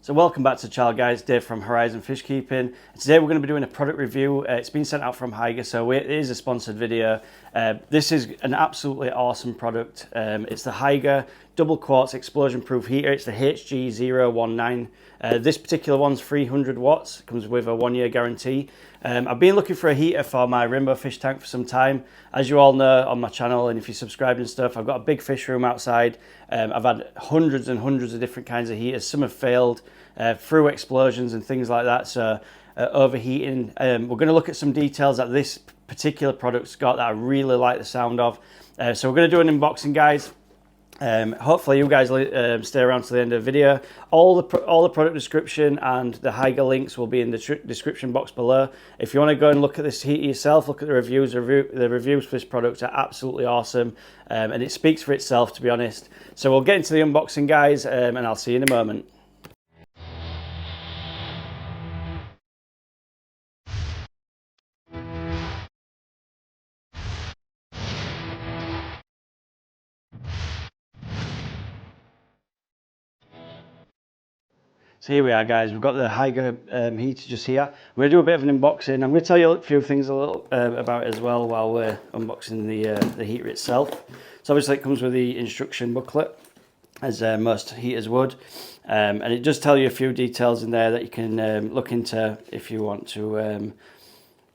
So welcome back to the channel, guys. Dave from Horizon Fish Keeping. Today we're going to be doing a product review. It's been sent out from Hygger, so it is a sponsored video. This is an absolutely awesome product. It's the Hygger double quartz explosion proof heater. It's the HG019. This particular one's 300 watts. It comes with a 1-year guarantee. I've been looking for a heater for my rainbow fish tank for some time. As you all know on my channel, and if you're subscribed and stuff, I've got a big fish room outside. I've had hundreds and hundreds of different kinds of heaters. Some have failed through explosions and things like that, so overheating. We're going to look at some details that this particular product's got that I really like the sound of. So we're going to do an unboxing, guys. Hopefully you guys stay around to the end of the video. All the product description and the Hygger links will be in the description box below. If you want to go and look at this heater yourself, look at the reviews. The reviews for this product are absolutely awesome, and it speaks for itself, to be honest. So we'll get into the unboxing, guys, and I'll see you in a moment. So here we are, guys. We've got the Hygger heater just here. We're going to do a bit of an unboxing. I'm going to tell you a few things about it as well while we're unboxing the heater itself. So obviously it comes with the instruction booklet, as most heaters would, and it does tell you a few details in there that you can look into if you want to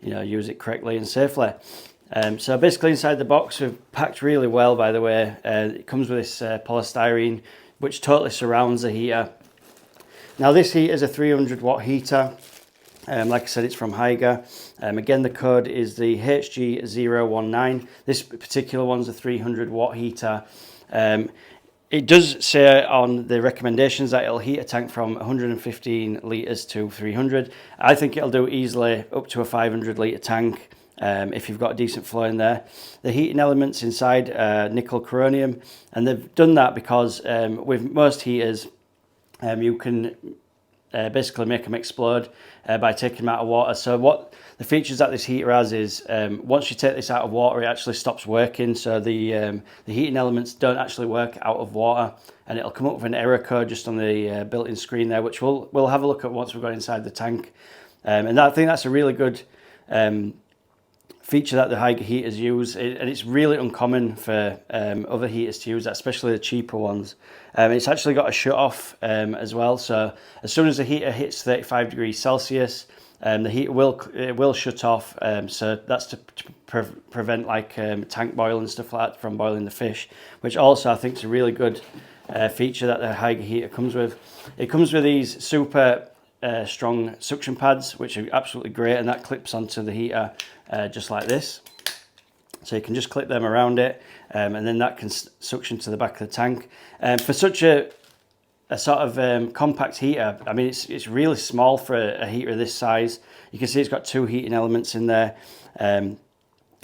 use it correctly and safely. So basically inside the box, we've packed really well, by the way. It comes with this polystyrene which totally surrounds the heater. Now this heater is a 300 watt heater. Like I said, it's from Hygger. Again, the code is the HG019. This particular one's a 300 watt heater. It does say on the recommendations that it'll heat a tank from 115 litres to 300. I think it'll do easily up to a 500 litre tank if you've got a decent flow in there. The heating elements inside nickel-chromium, and they've done that because with most heaters, you can basically make them explode by taking them out of water. So what the features that this heater has is once you take this out of water, it actually stops working. So the heating elements don't actually work out of water, and it'll come up with an error code just on the built-in screen there, which we'll have a look at once we've got inside the tank. And I think that's a really good feature that the Hygger heaters use, and it's really uncommon for other heaters to use that, especially the cheaper ones. It's actually got a shut off as well, so as soon as the heater hits 35 degrees Celsius, the heater will shut off, so that's to prevent like tank boil and stuff like that from boiling the fish, which also I think is a really good feature that the Hygger heater comes with. It comes with these super strong suction pads, which are absolutely great, and that clips onto the heater just like this. So you can just clip them around it, and then that can suction to the back of the tank. For such a sort of compact heater, I mean, it's really small for a heater this size. You can see it's got 2 heating elements in there, and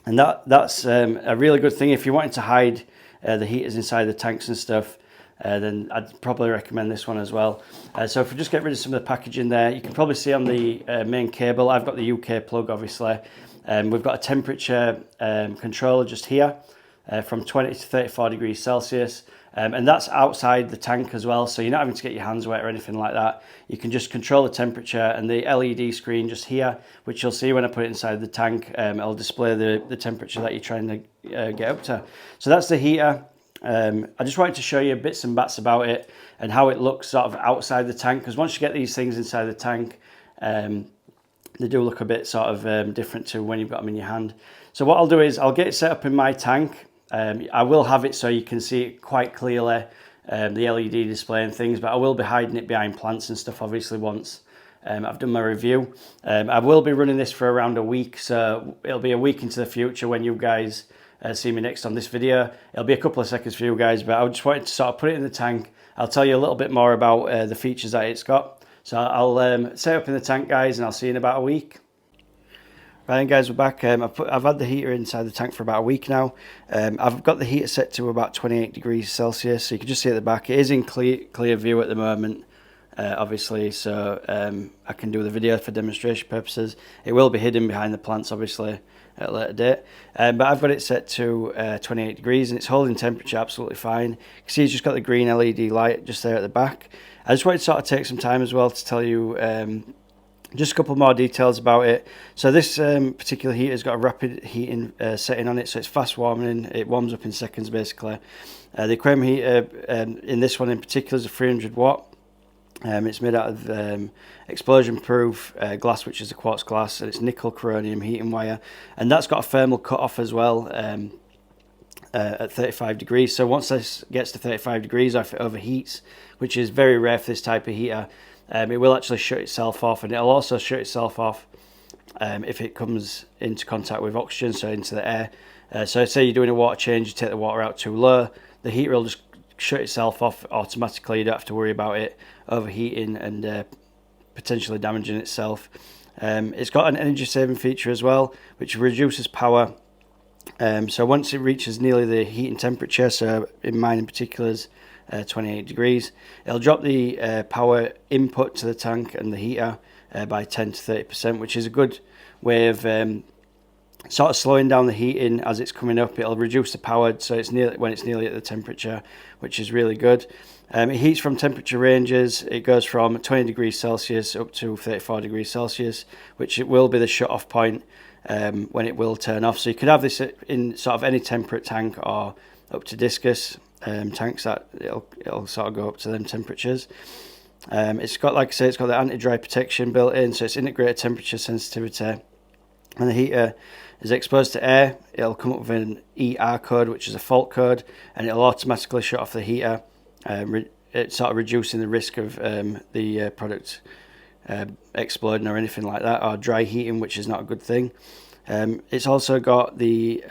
that's a really good thing if you're wanting to hide the heaters inside the tanks and stuff. Then I'd probably recommend this one as well. So if we just get rid of some of the packaging there, you can probably see on the main cable, I've got the UK plug, obviously. We've got a temperature controller just here from 20 to 34 degrees Celsius. And that's outside the tank as well, so you're not having to get your hands wet or anything like that. You can just control the temperature, and the LED screen just here, which you'll see when I put it inside the tank, it'll display the temperature that you're trying to get up to. So that's the heater. I just wanted to show you bits and bats about it and how it looks sort of outside the tank, because once you get these things inside the tank, they do look a bit sort of different to when you've got them in your hand. So what I'll do is I'll get it set up in my tank. I will have it so you can see it quite clearly, the LED display and things, but I will be hiding it behind plants and stuff obviously once I've done my review. I will be running this for around a week, so it'll be a week into the future when you guys see me next on this video. It'll be a couple of seconds for you guys, but I just wanted to sort of put it in the tank. I'll tell you a little bit more about the features that it's got. So I'll set up in the tank, guys, and I'll see you in about a week. Right then, guys, we're back. I've had the heater inside the tank for about a week now. I've got the heater set to about 28 degrees Celsius, so you can just see at the back. It is in clear view at the moment, obviously, so I can do the video for demonstration purposes. It will be hidden behind the plants, obviously, at a later date. But I've got it set to 28 degrees, and it's holding temperature absolutely fine. You can see it's just got the green LED light just there at the back. I just wanted to sort of take some time as well to tell you just a couple more details about it. So this particular heater has got a rapid heating setting on it, so it's fast warming. It warms up in seconds basically. The aquarium heater in this one in particular is a 300 watt. It's made out of explosion proof glass, which is a quartz glass, and it's nickel-chromium heating wire, and that's got a thermal cut off as well at 35 degrees. So once this gets to 35 degrees, or if it overheats, which is very rare for this type of heater, it will actually shut itself off, and it'll also shut itself off if it comes into contact with oxygen, so into the air. So say you're doing a water change, you take the water out too low, the heater will just shut itself off automatically. You don't have to worry about it overheating and potentially damaging itself. It's got an energy saving feature as well, which reduces power. So once it reaches nearly the heating temperature, so in mine in particular is 28 degrees, it'll drop the power input to the tank and the heater by 10 to 30%, which is a good way of sort of slowing down the heating as it's coming up. It'll reduce the power so it's when it's nearly at the temperature, which is really good. It heats from temperature ranges. It goes from 20 degrees Celsius up to 34 degrees Celsius, which it will be the shut off point when it will turn off. So you could have this in sort of any temperate tank or up to discus tanks that it'll sort of go up to them temperatures. It's got, like I say, it's got the anti-dry protection built in, so it's integrated temperature sensitivity. When the heater is exposed to air, it'll come up with an ER code, which is a fault code, and it'll automatically shut off the heater, it's sort of reducing the risk of the product exploding or anything like that, or dry heating, which is not a good thing. It's also got the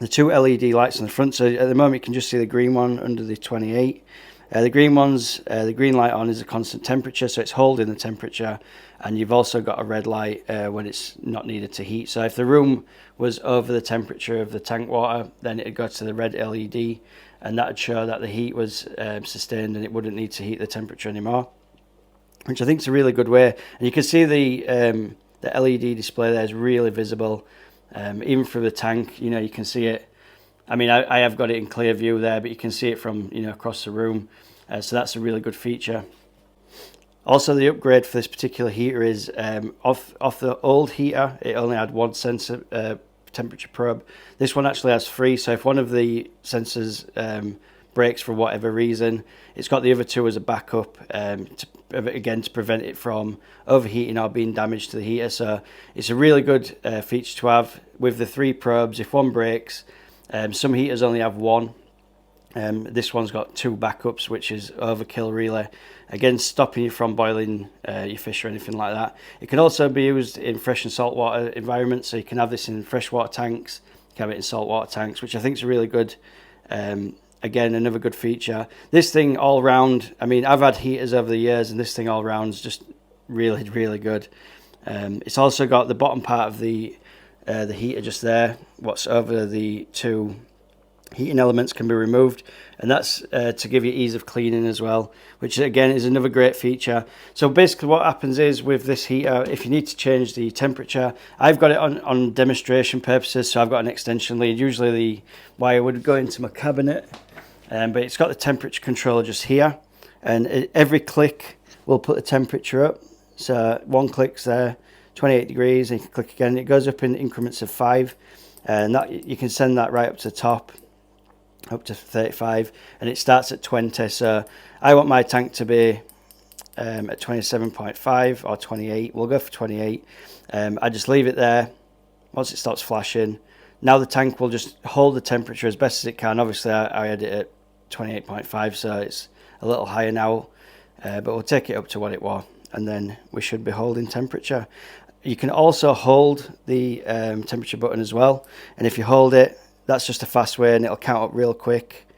two LED lights on the front, so at the moment you can just see the green one under the 28. The green ones, the green light on is a constant temperature, so it's holding the temperature, and you've also got a red light when it's not needed to heat. So if the room was over the temperature of the tank water, then it'd go to the red LED, and that would show that the heat was sustained and it wouldn't need to heat the temperature anymore, which I think is a really good way. And you can see the LED display there is really visible, even through the tank. You know, you can see it. I mean, I have got it in clear view there, but you can see it from, you know, across the room. So that's a really good feature. Also, the upgrade for this particular heater is off the old heater, it only had one sensor temperature probe. This one actually has three, so if one of the sensors breaks for whatever reason, it's got the other two as a backup, to prevent it from overheating or being damaged to the heater. So it's a really good feature to have with the three probes. If one breaks, some heaters only have one. This one's got two backups, which is overkill really. Again, stopping you from boiling your fish or anything like that. It can also be used in fresh and saltwater environments, so you can have this in freshwater tanks, you can have it in saltwater tanks, which I think is a really good, again, another good feature. This thing all round, I mean, I've had heaters over the years, and this thing all round is just really, really good. It's also got the bottom part of the heater just there. What's over the two heating elements can be removed, and that's to give you ease of cleaning as well, which again is another great feature. So basically what happens is with this heater, if you need to change the temperature, I've got it on demonstration purposes, so I've got an extension lead. Usually the wire would go into my cabinet, but it's got the temperature controller just here, and every click will put the temperature up. So one click's there, 28 degrees, and you can click again. It goes up in increments of 5, and that you can send that right up to the top, up to 35, and it starts at 20. So I want my tank to be at 27.5 or 28. We'll go for 28. I just leave it there. Once it stops flashing, now the tank will just hold the temperature as best as it can. Obviously I had it at 28.5, so it's a little higher now, but we'll take it up to what it was, and then we should be holding temperature. You can also hold the temperature button as well, and if you hold it, that's just a fast way, and it'll count up real quick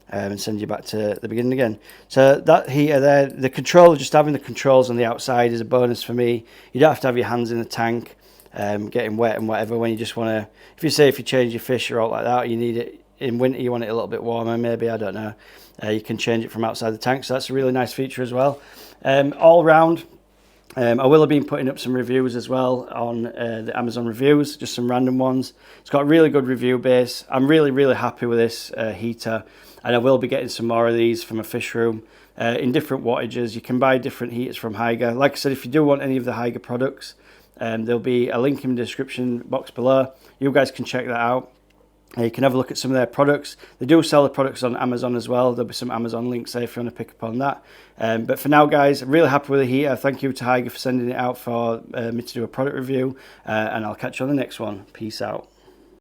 and send you back to the beginning again. So that heater there, the control, just having the controls on the outside is a bonus for me. You don't have to have your hands in the tank getting wet and whatever when you just want to, if you change your fish or all like that, you need it in winter, you want it a little bit warmer maybe, I don't know. You can change it from outside the tank, so that's a really nice feature as well. All round, I will have been putting up some reviews as well on the Amazon reviews, just some random ones. It's got a really good review base. I'm really happy with this heater, and I will be getting some more of these from a fish room in different wattages. You can buy different heaters from Hygger. Like I said, if you do want any of the Hygger products, there'll be a link in the description box below. You guys can check that out. You can have a look at some of their products. They do sell the products on Amazon as well. There'll be some Amazon links there if you want to pick up on that. But for now, guys, I'm really happy with the heater. Thank you to Hygger for sending it out for me to do a product review. And I'll catch you on the next one. Peace out.